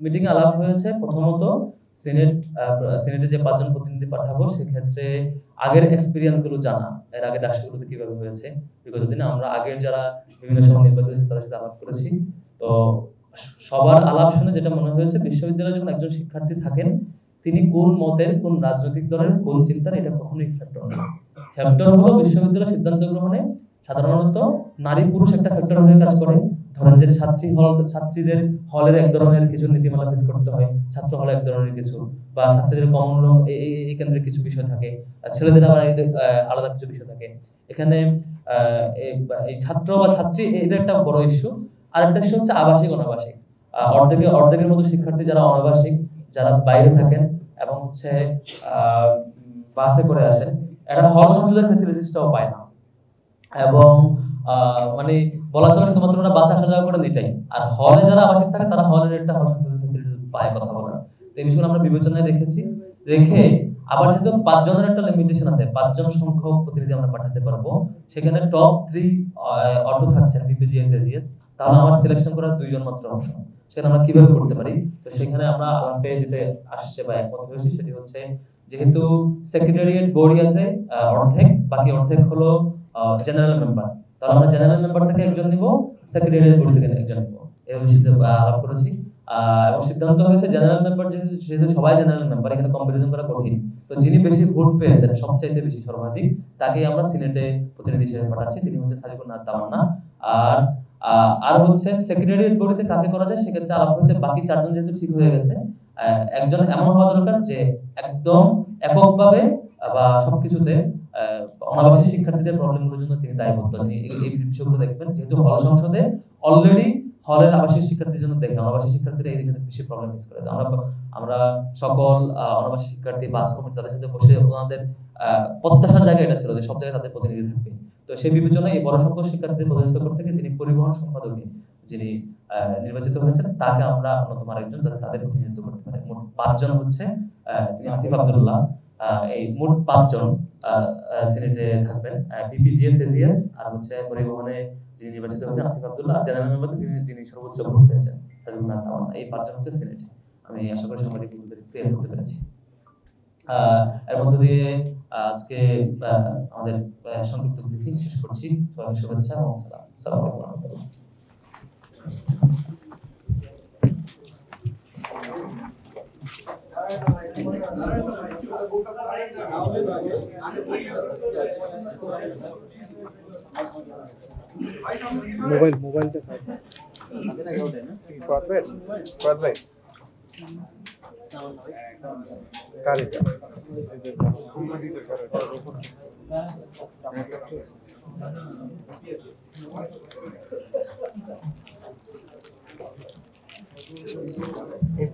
Meeting আলাপ হয়েছে প্রথমত সিনেটে যে 5 জন প্রতিনিধি পাঠাবো সেক্ষেত্রে আগের এক্সপিরিয়েন্স গুলো জানা, এর আগে ডাকসুগুলোতে কিভাবে হয়েছে বিগত দিনে আমরা আগের যারা বিভিন্ন সময় নির্বাচিত হয়েছে তাদের সাথে আলাপ করেছি। তো সবার আলাপ শুনে যেটা মনে হয়েছে বিশ্ববিদ্যালয়ে যখন একজন শিক্ষার্থী থাকেন তিনি কোন মতের, কোন রাজনৈতিক দলের, কোন চিন্তার, এটা কখনোই ফ্যাক্টর না। ফ্যাক্টর হলো বিশ্ববিদ্যালয় সিদ্ধান্ত গ্রহণে সাধারণত নারী পুরুষ একটা ফ্যাক্টর হয়ে কাজ করে। ধরেন যে ছাত্রীদের হলের এক ধরনের কিছু নীতিমালা ফেস করতে হয়, ছাত্র হলে এক ধরনের কিছু, বা ছাত্রীদের কমন রুম এই কেন্দ্রের কিছু বিষয় থাকে, ছেলেদের আবার আলাদা কিছু বিষয় থাকে। এখানে এই ছাত্র বা ছাত্রী এটা একটা বড় ইস্যু। আরেকটা ইস্যু হচ্ছে আবাসিক অনাবাসিক। অর্ধেকের মতো শিক্ষার্থী যারা অনাবাসিক, যারা বাইরে থাকেন এবং হচ্ছে বাসে করে আসেন, এরা হল সংসদের ফ্যাসিলিটিসটাও পায় না। এবং মানে বলা চলে শুধুমাত্র ওরা বাসে আসা যাওয়া করে নিটাই, আর হলে যারা আবাসিক থাকে তারা হলের একটা হল সংসদের ফ্যাসিলিটি পায় কথা বলা। তো এই বিষয়গুলো আমরা বিবেচনায় রেখে আবার যেহেতু 5 জনের একটা লিমিটেশন আছে, 5 জন সংখ্যক প্রতিনিধি আমরা পাঠাতে পারবো, সেখানে টপ 3 অটো থাকছেন বিপিজিএস এজিএস, তাহলে আমার সিলেকশন করার 2 জন মাত্র অপশন। সেটা আমরা কিভাবে করতে পারি? তো সেখানে আমরা আলাপে যেটা আসছে বা একমত হয়েছে সেটি হচ্ছে, যেহেতু সেক্রেটারিয়েট বডি আছে অর্ধেক, বাকি অর্ধেক হলো জেনারেল মেম্বার, তাহলে আমরা জেনারেল মেম্বার থেকে একজন নিব, সেক্রেটারিয়েট বডি থেকে একজন নিব, এভাবে সিদ্ধান্ত আলাপ করেছি। এবং সিদ্ধান্ত হয়েছে জেনারেল মেম্বার যেহেতু সবাই জেনারেল মেম্বার, এখানে কম্পারিজন করা কঠিন, তো যিনি বেশি ভোট পেয়েছেন সবচাইতে বেশি সর্বাধিক তাকেই আমরা সিনেটে প্রতিনিধি হিসেবে পাঠাচ্ছি, তিনি হচ্ছে সালিকুন নাথ তামান্না। আর হচ্ছে সেক্রেটারিয়েট বডিতে কাকে করা যায় সেক্ষেত্রে আলাপ হচ্ছে বাকি 4 জন যেহেতু ঠিক হয়ে গেছে, একজন এমন হওয়া দরকার যে একদম এককভাবে বা সবকিছুতে অনাবাসিক শিক্ষার্থীদের প্রবলেমগুলোর জন্য তিনি দায়বদ্ধ, তিনি এই বিষয়গুলো দেখবেন। যেহেতু হল সংসদে অলরেডি হলের আবাসিক শিক্ষার্থীর জন্য দেখে অনাবাসিক শিক্ষার্থীরা এই দিকে বেশি প্রবলেম ফেস করে। আমরা সকল অনাবাসিক শিক্ষার্থী বাস কমিটি তাদের সাথে বসে ওনাদের প্রত্যাশার জায়গা এটা ছিল যে সব জায়গায় তাদের প্রতিনিধি থাকবে। তো সেই বিবেচনায় এই বড় সংখ্যক শিক্ষার্থীদের প্রতিনিধিত্ব করতে গিয়ে যিনি পরিবহন সম্পাদক যিনি নির্বাচিত হয়েছেন তাকে আমরা অন্যতম আরেকজন যাতে তাদের প্রতিনিধিত্ব করতে পারে। মোট 5 জন হচ্ছে তিনি আসিফ আব্দুল্লাহ, এই মোট 5 জন সিনেটে থাকবেন। বিপিজিএস এজিএস আর হচ্ছে পরিবহনে যিনি নির্বাচিত হয়েছেন আসিফ আব্দুল্লাহ, জেনারেল মেম্বার যিনি সর্বোচ্চ ভোট পেয়েছেন সালিকুন নাথ তামান্না, এই 5 জন হচ্ছে সিনেটে। আমি আশা করি সাংবাদিক বন্ধুদের ক্লিয়ার করতে পেরেছি। এর মধ্য দিয়ে আজকে আমাদের সংক্ষিপ্ত ব্রিফিং শেষ করছি। সবাইকে শুভেচ্ছা এবং সালাম। আসসালামু আলাইকুম ওয়া রাহমাতুল্লাহ। মোবাইলটা ফাদ ভাই কারিটা If